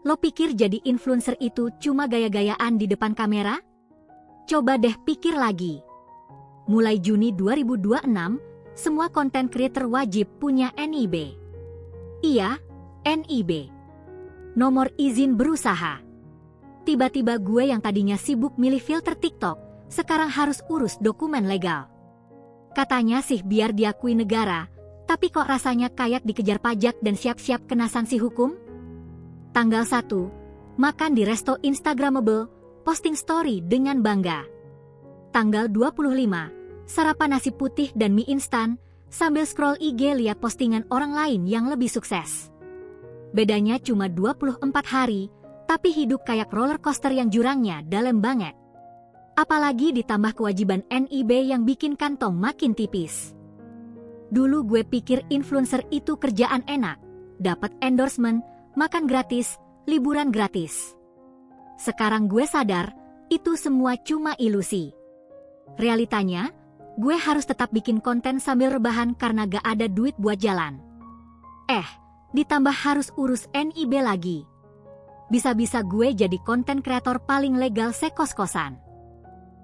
Lo pikir jadi influencer itu cuma gaya-gayaan di depan kamera? Coba deh pikir lagi. Mulai Juni 2026, semua content creator wajib punya NIB. Iya, NIB. Nomor izin berusaha. Tiba-tiba gue yang tadinya sibuk milih filter TikTok, sekarang harus urus dokumen legal. Katanya sih biar diakui negara, tapi kok rasanya kayak dikejar pajak dan siap-siap kena sanksi hukum? Tanggal 1, makan di resto Instagramable, posting story dengan bangga. Tanggal 25, sarapan nasi putih dan mie instan, sambil scroll IG lihat postingan orang lain yang lebih sukses. Bedanya cuma 24 hari, tapi hidup kayak roller coaster yang jurangnya dalam banget. Apalagi ditambah kewajiban NIB yang bikin kantong makin tipis. Dulu gue pikir influencer itu kerjaan enak, dapat endorsement, makan gratis, liburan gratis. Sekarang gue sadar, itu semua cuma ilusi. Realitanya, gue harus tetap bikin konten sambil rebahan karena gak ada duit buat jalan. Ditambah harus urus NIB lagi. Bisa-bisa gue jadi konten kreator paling legal sekos-kosan.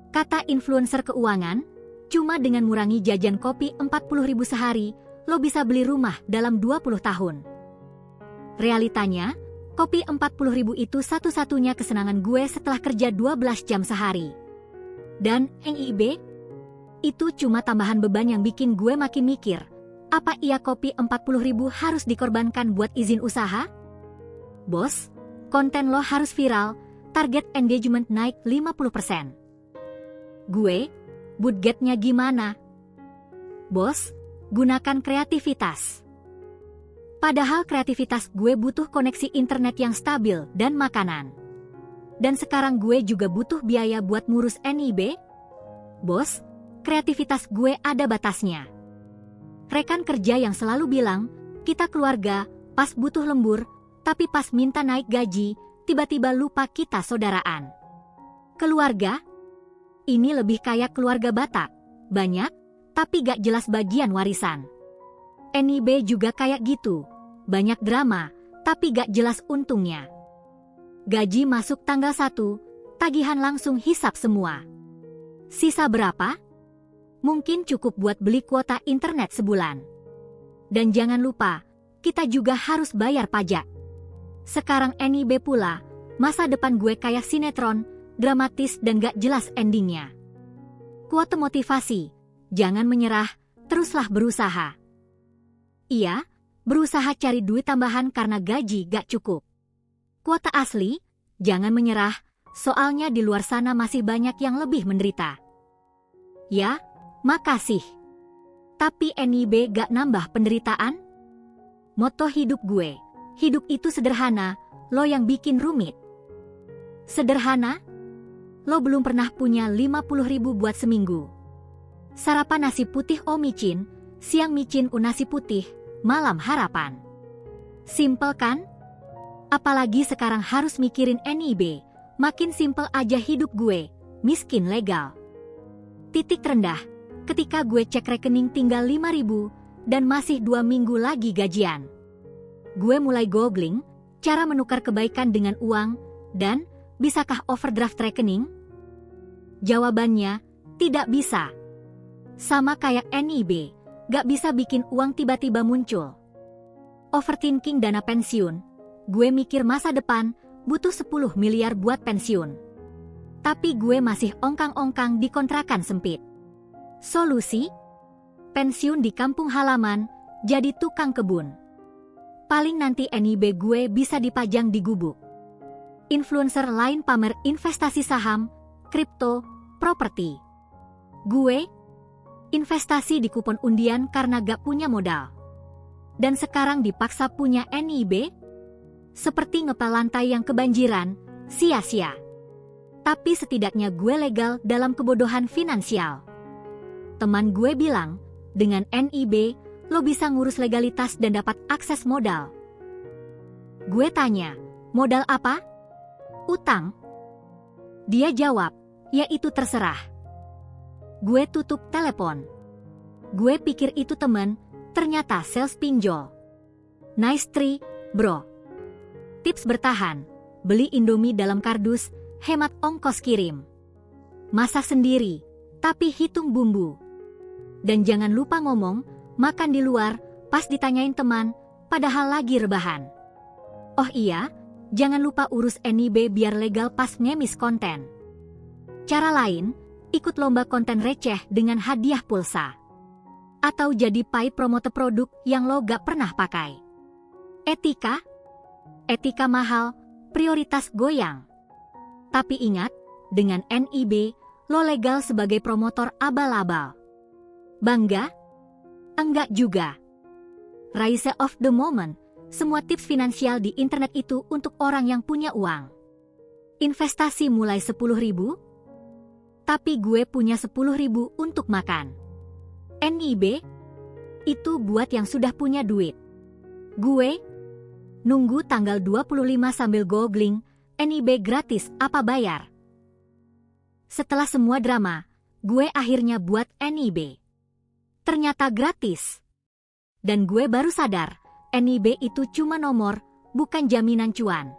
Kata influencer keuangan, cuma dengan ngurangi jajan kopi 40.000 sehari, lo bisa beli rumah dalam 20 tahun. Realitanya, kopi 40.000 itu satu-satunya kesenangan gue setelah kerja 12 jam sehari. Dan NIB? Itu cuma tambahan beban yang bikin gue makin mikir, apa iya kopi 40.000 harus dikorbankan buat izin usaha? Bos, konten lo harus viral, target engagement naik 50%. Gue, budgetnya gimana? Bos, gunakan kreativitas. Padahal kreativitas gue butuh koneksi internet yang stabil dan makanan. Dan sekarang gue juga butuh biaya buat ngurus NIB. Bos, kreativitas gue ada batasnya. Rekan kerja yang selalu bilang, kita keluarga, pas butuh lembur, tapi pas minta naik gaji, tiba-tiba lupa kita saudaraan. Keluarga? Ini lebih kayak keluarga Batak, banyak, tapi gak jelas bagian warisan. NIB juga kayak gitu, banyak drama, tapi gak jelas untungnya. Gaji masuk tanggal 1, tagihan langsung hisap semua. Sisa berapa? Mungkin cukup buat beli kuota internet sebulan. Dan jangan lupa, kita juga harus bayar pajak. Sekarang NIB pula, masa depan gue kayak sinetron, dramatis dan gak jelas endingnya. Quote motivasi, jangan menyerah, teruslah berusaha. Iya, berusaha cari duit tambahan karena gaji gak cukup. Quote asli, jangan menyerah, soalnya di luar sana masih banyak yang lebih menderita. Ya, makasih. Tapi NIB gak nambah penderitaan? Moto hidup gue, hidup itu sederhana, lo yang bikin rumit. Sederhana? Lo belum pernah punya 50.000 buat seminggu. Sarapan nasi putih micin, siang micin nasi putih, malam harapan. Simpel kan? Apalagi sekarang harus mikirin NIB, makin simpel aja hidup gue, miskin legal. Titik terendah, ketika gue cek rekening tinggal 5.000 dan masih 2 minggu lagi gajian. Gue mulai googling, cara menukar kebaikan dengan uang, dan bisakah overdraft rekening? Jawabannya, tidak bisa. Sama kayak NIB, gak bisa bikin uang tiba-tiba muncul. Overthinking dana pensiun, gue mikir masa depan, butuh 10 miliar buat pensiun. Tapi gue masih ongkang-ongkang di kontrakan sempit. Solusi? Pensiun di kampung halaman, jadi tukang kebun. Paling nanti NIB gue bisa dipajang di gubuk. Influencer lain pamer investasi saham, kripto, properti. Gue investasi di kupon undian karena gak punya modal. Dan sekarang dipaksa punya NIB? Seperti ngepel lantai yang kebanjiran, sia-sia. Tapi setidaknya gue legal dalam kebodohan finansial. Teman gue bilang, dengan NIB, lo bisa ngurus legalitas dan dapat akses modal. Gue tanya, modal apa? Utang? Dia jawab, ya itu terserah. Gue tutup telepon. Gue pikir itu temen, Ternyata sales pinjol. Nice try, bro. Tips bertahan. Beli Indomie dalam kardus, hemat ongkos kirim. Masak sendiri, tapi hitung bumbu. Dan jangan lupa ngomong, makan di luar, pas ditanyain teman, padahal lagi rebahan. Oh iya, jangan lupa urus NIB biar legal pas ngemis konten. Cara lain, ikut lomba konten receh dengan hadiah pulsa. Atau jadi pai promote produk yang lo gak pernah pakai. Etika? Etika mahal, prioritas goyang. Tapi ingat, dengan NIB, lo legal sebagai promotor abal-abal. Bangga? Enggak juga. Rise of the moment, semua tips finansial di internet itu untuk orang yang punya uang. Investasi mulai 10.000, tapi gue punya 10.000 untuk makan. NIB? Itu buat yang sudah punya duit. Gue? Nunggu tanggal 25 sambil googling, NIB gratis apa bayar? Setelah semua drama, gue akhirnya buat NIB. Ternyata gratis. Dan gue baru sadar, NIB itu cuma nomor, bukan jaminan cuan.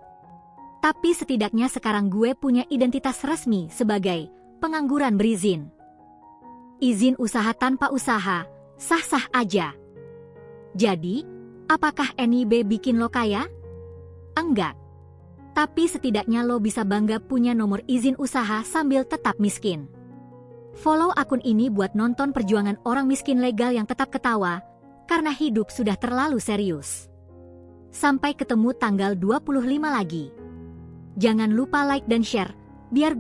Tapi setidaknya sekarang gue punya identitas resmi sebagai pengangguran berizin. Izin usaha tanpa usaha, sah-sah aja. Jadi, apakah NIB bikin lo kaya? Enggak. Tapi setidaknya lo bisa bangga punya nomor izin usaha sambil tetap miskin. Follow akun ini buat nonton perjuangan orang miskin legal yang tetap ketawa, karena hidup sudah terlalu serius. Sampai ketemu tanggal 25 lagi. Jangan lupa like dan share, biar